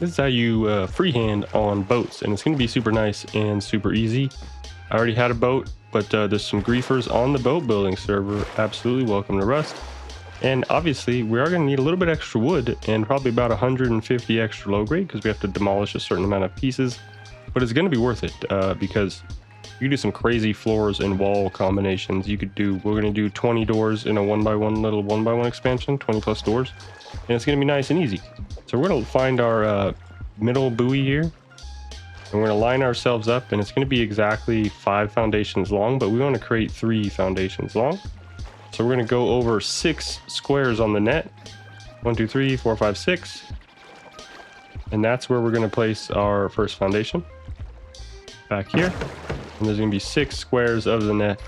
This is how you freehand on boats, and it's going to be super nice and super easy. I already had a boat, but there's some griefers on the boat building server. Absolutely welcome to Rust. And obviously we are going to need a little bit extra wood and probably about 150 extra low grade because we have to demolish a certain amount of pieces, but it's going to be worth it because you do some crazy floors and wall combinations. We're going to do 20 doors in a 1x1 little 1x1 expansion, 20 plus doors, and it's going to be nice and easy. So we're going to find our middle buoy here, and we're going to line ourselves up, and it's going to be exactly 5 foundations long, but we want to create 3 foundations long. So we're going to go over 6 squares on the net. 1, 2, 3, 4, 5, 6. And that's where we're going to place our first foundation. Back here. And there's going to be 6 squares of the net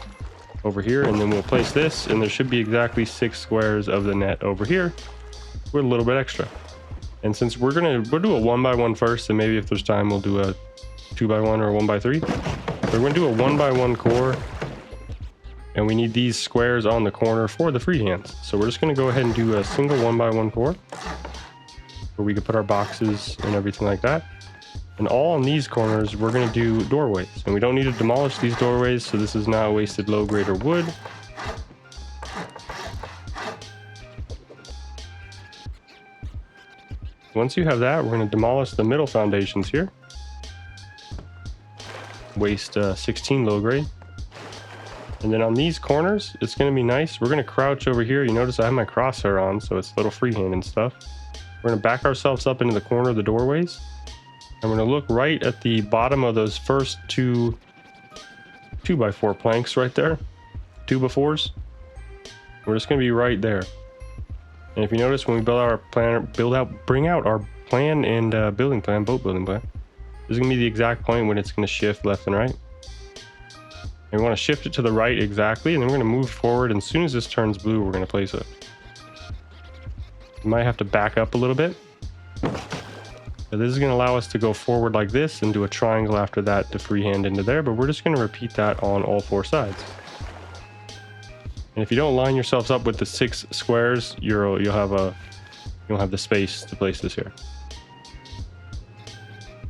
over here. And then we'll place this, and there should be exactly 6 squares of the net over here with a little bit extra. And since we'll do a 1x1 first, and maybe if there's time, we'll do a 2x1 or a 1x3. But we're going to do a 1x1 core. And we need these squares on the corner for the freehands. So we're just going to go ahead and do a single 1x1 core where we can put our boxes and everything like that. And all on these corners, we're going to do doorways. And we don't need to demolish these doorways, so this is not wasted low grade or wood. Once you have that, we're going to demolish the middle foundations here. Waste 16 low grade. And then on these corners, it's going to be nice. We're going to crouch over here. You notice I have my crosshair on, so it's a little freehand and stuff. We're going to back ourselves up into the corner of the doorways. And we're going to look right at the bottom of those first 2 2x4 planks right there. 2x4s. We're just going to be right there. And if you notice, when we bring out our plan and boat building plan, this is going to be the exact point when it's going to shift left and right. And we want to shift it to the right exactly, and then we're going to move forward, and as soon as this turns blue, we're going to place it. You might have to back up a little bit. But this is going to allow us to go forward like this and do a triangle after that to freehand into there, but we're just going to repeat that on all 4 sides. And if you don't line yourselves up with the 6 squares, you don't have the space to place this here.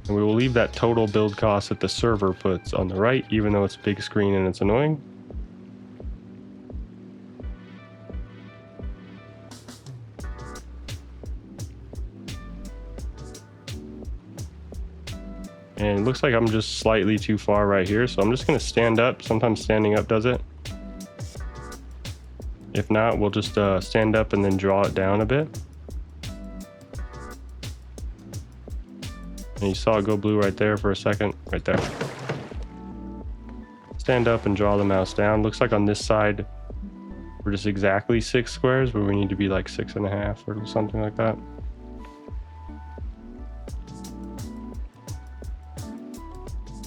And we will leave that total build cost that the server puts on the right, even though it's big screen and it's annoying. And it looks like I'm just slightly too far right here, so I'm just going to stand up. Sometimes standing up does it. If not, we'll just stand up and then draw it down a bit. And you saw it go blue right there for a second, right there. Stand up and draw the mouse down. Looks like on this side, we're just exactly 6 squares, but we need to be like 6.5 or something like that.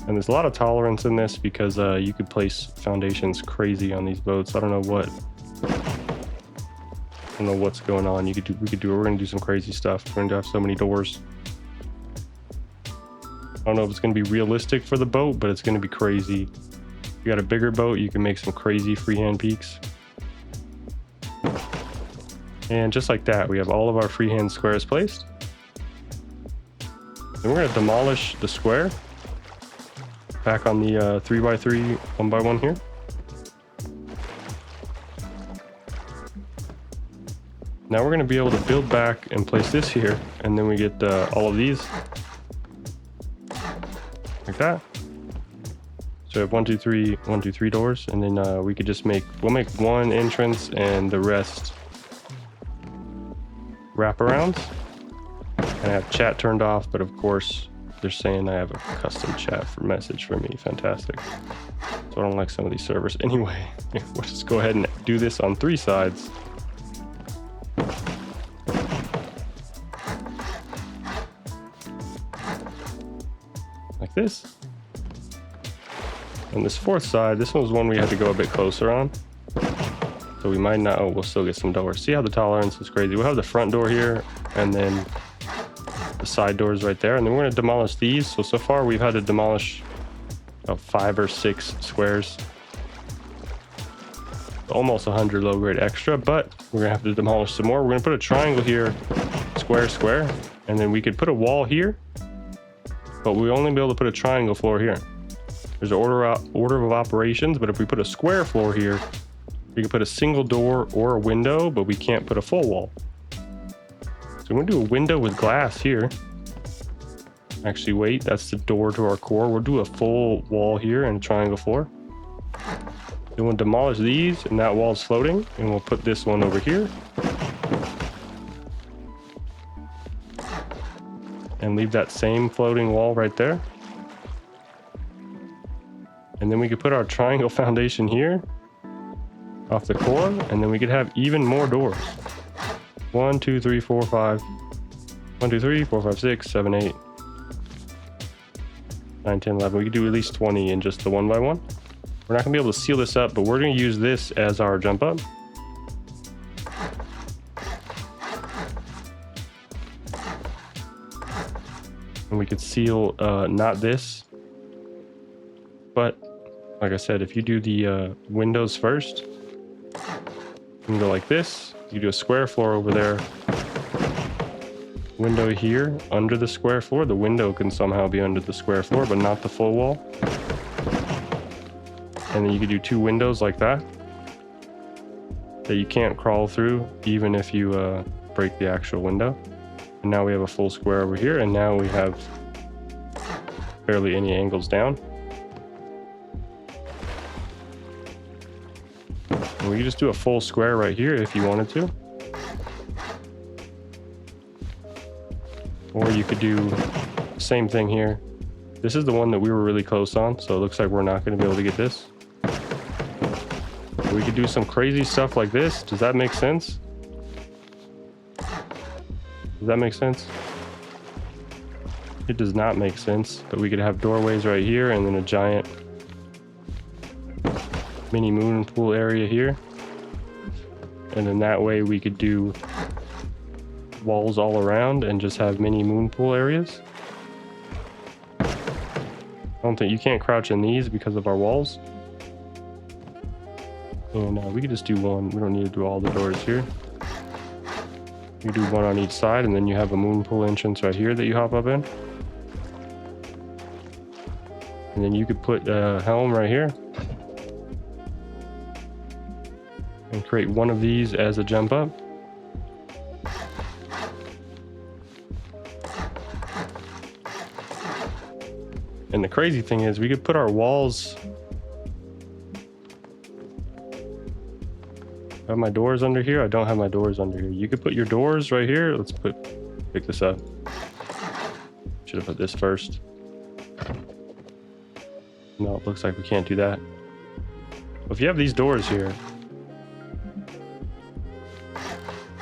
And there's a lot of tolerance in this because you could place foundations crazy on these boats. I don't know what's going on. We're gonna do some crazy stuff. We're gonna have so many doors. I don't know if it's going to be realistic for the boat, but it's going to be crazy. If you got a bigger boat, you can make some crazy freehand peaks. And just like that, we have all of our freehand squares placed. Then we're going to demolish the square back on the 3x3 1x1 here. Now we're going to be able to build back and place this here, and then we get all of these like that. So we have 1, 2, 3, 1, 2, 3 doors, and then we could just we'll make 1 entrance and the rest wraparounds. And I have chat turned off, but of course they're saying I have a custom chat message for me. Fantastic. So I don't like some of these servers. Anyway, we'll just go ahead and do this on 3 sides. Like this. And this 4th side, this one was one we had to go a bit closer on. So we might not, we'll still get some doors. See how the tolerance is crazy. We'll have the front door here, and then the side doors right there. And then we're going to demolish these. So far we've had to demolish about 5 or 6 squares. Almost 100 low grade extra, but we're going to have to demolish some more. We're going to put a triangle here, square, square. And then we could put a wall here, but we only be able to put a triangle floor here. There's an order of operations, but if we put a square floor here, we can put a single door or a window, but we can't put a full wall. So I'm gonna do a window with glass here. Actually, wait, that's the door to our core. We'll do a full wall here and a triangle floor. Then we'll demolish these, and that wall's floating, and we'll put this one over here. And leave that same floating wall right there. And then we could put our triangle foundation here off the core, and then we could have even more doors. 1, 2, 3, 4, 5. 1, 2, 3, 4, 5, 6, 7, 8, 9, 10, 11. We could do at least 20 in just the 1 by 1. We're not gonna be able to seal this up, but we're gonna use this as our jump up. And we could seal not this, but like I said, if you do the windows first, you can go like this. You do a square floor over there, window here under the square floor. The window can somehow be under the square floor, but not the full wall. And then you could do 2 windows like that you can't crawl through even if you break the actual window. And now we have a full square over here, and now we have barely any angles down. And we could just do a full square right here if you wanted to. Or you could do the same thing here. This is the one that we were really close on, so it looks like we're not going to be able to get this. We could do some crazy stuff like this. Does that make sense? Does that make sense? It does not make sense, but we could have doorways right here and then a giant mini moon pool area here. And then that way we could do walls all around and just have mini moon pool areas. I don't think you can't crouch in these because of our walls. And we could just do one. We don't need to do all the doors here. You do one on each side, and then you have a moon pool entrance right here that you hop up in. And then you could put a helm right here. And create one of these as a jump up. And the crazy thing is we could put our walls. I have my doors under here. I don't have my doors under here. You could put your doors right here. Let's pick this up. Should have put this first. No, it looks like we can't do that. But if you have these doors here,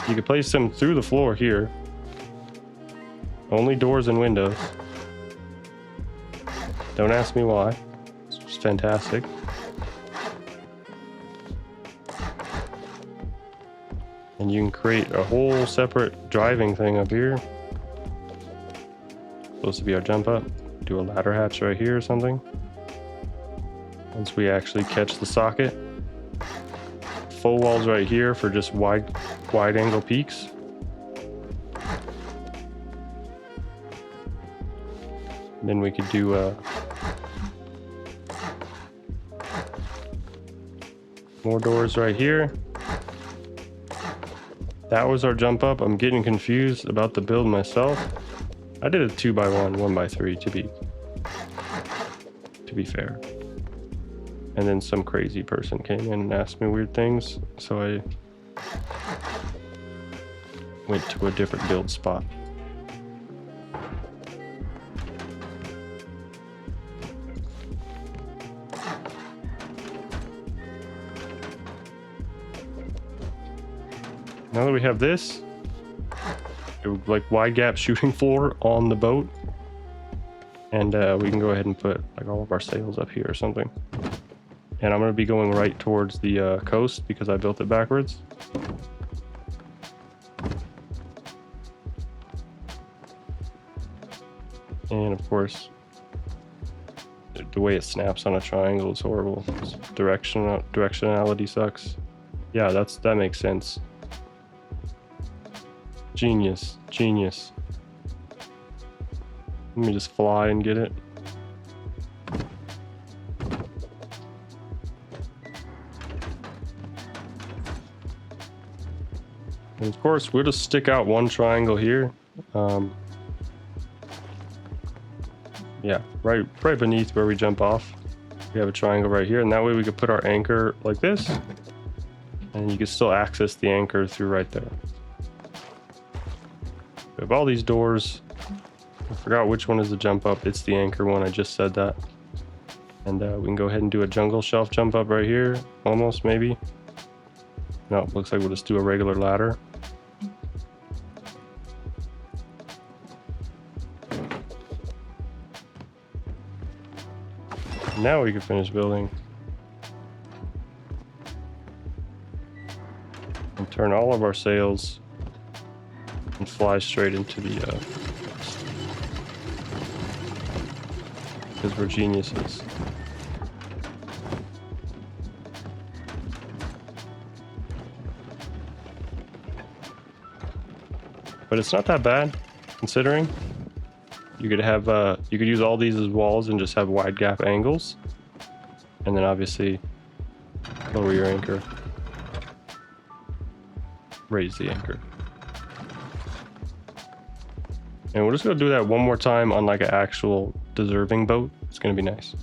you could place them through the floor here. Only doors and windows. Don't ask me why. It's just fantastic. And you can create a whole separate driving thing up here. Supposed to be our jump up. Do a ladder hatch right here or something. Once we actually catch the socket. Full walls right here for just wide angle peaks. And then we could do more doors right here. That was our jump up. I'm getting confused about the build myself. I did a 2 by 1, 1 by 3 to be fair. And then some crazy person came in and asked me weird things, so I went to a different build spot. Now that we have this, it would like wide gap shooting floor on the boat, and we can go ahead and put like all of our sails up here or something. And I'm going to be going right towards the coast because I built it backwards. And of course, the way it snaps on a triangle is horrible. Directionality sucks. Yeah, that makes sense. Genius. Let me just fly and get it. And of course, we'll just stick out one triangle here. Yeah, right beneath where we jump off. We have a triangle right here, and that way we could put our anchor like this, and you can still access the anchor through right there. We have all these doors. I forgot which one is the jump up. It's the anchor one. I just said that. And we can go ahead and do a jungle shelf jump up right here. Almost, maybe. No, looks like we'll just do a regular ladder. Now we can finish building. And turn all of our sails and fly straight into the because we're geniuses. But it's not that bad, considering. You could have you could use all these as walls and just have wide gap angles, and then obviously lower your anchor, raise the anchor, and we're just gonna do that one more time on like an actual deserving boat. It's gonna be nice.